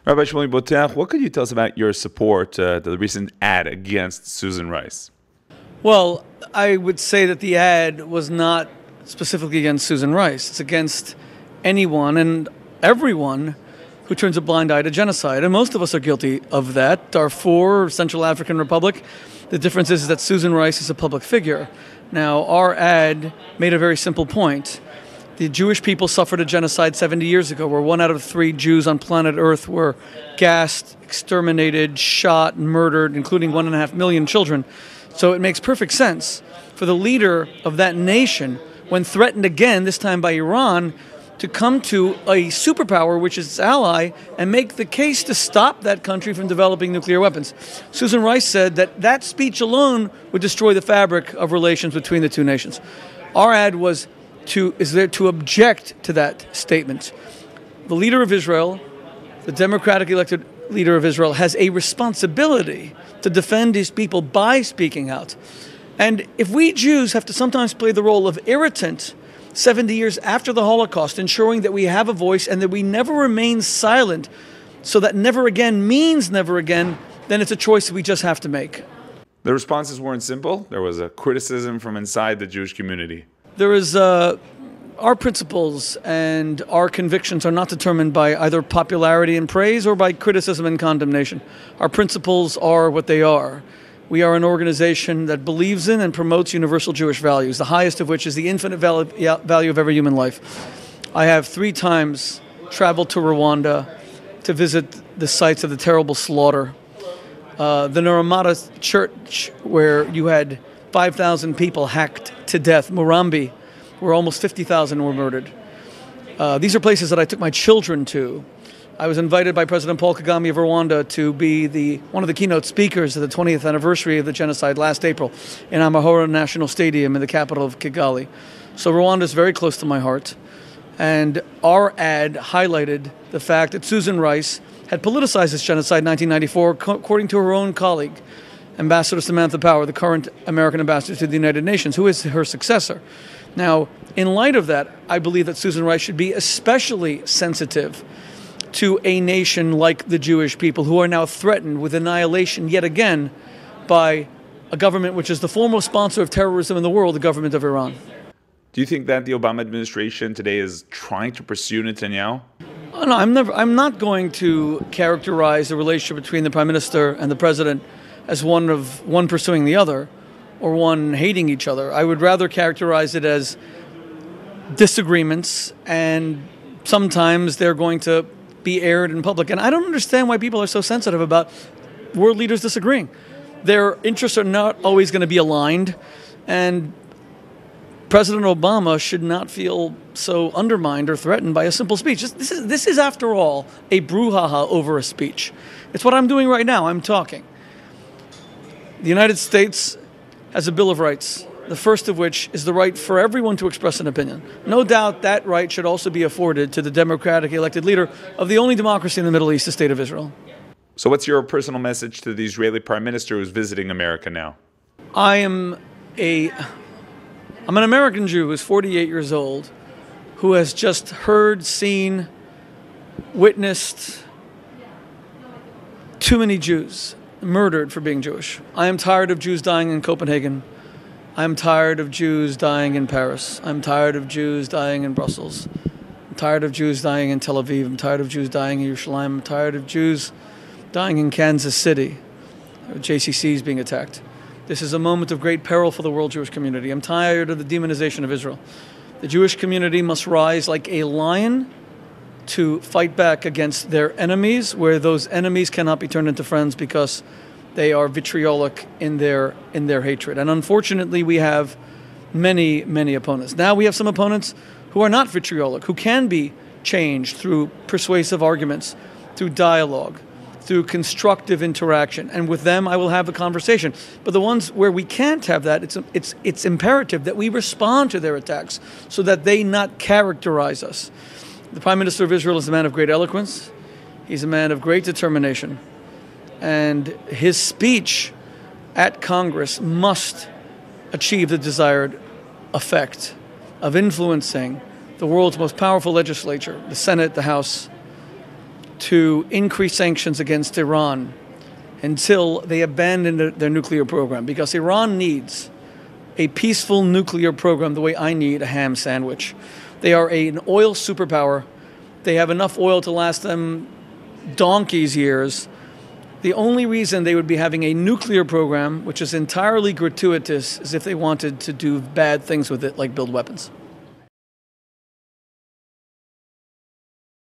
Rabbi Boteach, what could you tell us about your support to the recent ad against Susan Rice? Well, I would say that the ad was not specifically against Susan Rice. It's against anyone and everyone who turns a blind eye to genocide. And most of us are guilty of that. Darfur, Central African Republic. The difference is that Susan Rice is a public figure. Now, our ad made a very simple point. The Jewish people suffered a genocide 70 years ago, where 1 out of 3 Jews on planet Earth were gassed, exterminated, shot, and murdered, including 1.5 million children. So it makes perfect sense for the leader of that nation, when threatened again, this time by Iran, to come to a superpower, which is its ally, and make the case to stop that country from developing nuclear weapons. Susan Rice said that that speech alone would destroy the fabric of relations between the two nations. Our ad is there to object to that statement. The leader of Israel, the democratically elected leader of Israel, has a responsibility to defend his people by speaking out. And if we Jews have to sometimes play the role of irritant 70 years after the Holocaust, ensuring that we have a voice and that we never remain silent, so that never again means never again, then it's a choice we just have to make. The responses weren't simple. There was a criticism from inside the Jewish community. There is our principles and our convictions are not determined by either popularity and praise or by criticism and condemnation. Our principles are what they are. We are an organization that believes in and promotes universal Jewish values, the highest of which is the infinite value of every human life. I have 3 times traveled to Rwanda to visit the sites of the terrible slaughter. The Naramata church, where you had 5,000 people hacked to death. Murambi, where almost 50,000 were murdered. These are places that I took my children to. I was invited by President Paul Kagame of Rwanda to be one of the keynote speakers at the 20th anniversary of the genocide last April in Amahoro National Stadium in the capital of Kigali. So Rwanda is very close to my heart. And our ad highlighted the fact that Susan Rice had politicized this genocide in 1994, according to her own colleague, Ambassador Samantha Power, the current American ambassador to the United Nations, who is her successor. Now, in light of that, I believe that Susan Rice should be especially sensitive to a nation like the Jewish people, who are now threatened with annihilation yet again by a government which is the foremost sponsor of terrorism in the world, the government of Iran. Do you think that the Obama administration today is trying to pursue Netanyahu? Oh, no, I'm not going to characterize the relationship between the Prime Minister and the President as one pursuing the other or one hating each other. I would rather characterize it as disagreements, and sometimes they're going to be aired in public. And I don't understand why people are so sensitive about world leaders disagreeing. Their interests are not always going to be aligned, and President Obama should not feel so undermined or threatened by a simple speech. This is, after all, a brouhaha over a speech. It's what I'm doing right now. I'm talking. The United States has a Bill of Rights, the first of which is the right for everyone to express an opinion. No doubt that right should also be afforded to the democratically elected leader of the only democracy in the Middle East, the State of Israel. So what's your personal message to the Israeli Prime Minister who's visiting America now? I'm an American Jew who's 48 years old, who has just heard, seen, witnessed too many Jews murdered for being Jewish. I am tired of Jews dying in Copenhagen. I'm tired of Jews dying in Paris. I'm tired of Jews dying in Brussels. I'm tired of Jews dying in Tel Aviv. I'm tired of Jews dying in Yerushalayim. I'm tired of Jews dying in Kansas City. JCCs being attacked. This is a moment of great peril for the world Jewish community. I'm tired of the demonization of Israel. The Jewish community must rise like a lion to fight back against their enemies, where those enemies cannot be turned into friends because they are vitriolic in their hatred. And unfortunately, we have many, many opponents. Now we have some opponents who are not vitriolic, who can be changed through persuasive arguments, through dialogue, through constructive interaction. And with them, I will have a conversation. But the ones where we can't have that, it's imperative that we respond to their attacks so that they not characterize us. The Prime Minister of Israel is a man of great eloquence. He's a man of great determination. And his speech at Congress must achieve the desired effect of influencing the world's most powerful legislature, the Senate, the House, to increase sanctions against Iran until they abandon their nuclear program, because Iran needs a peaceful nuclear program the way I need a ham sandwich. They are an oil superpower. They have enough oil to last them donkey's years. The only reason they would be having a nuclear program, which is entirely gratuitous, is if they wanted to do bad things with it, like build weapons.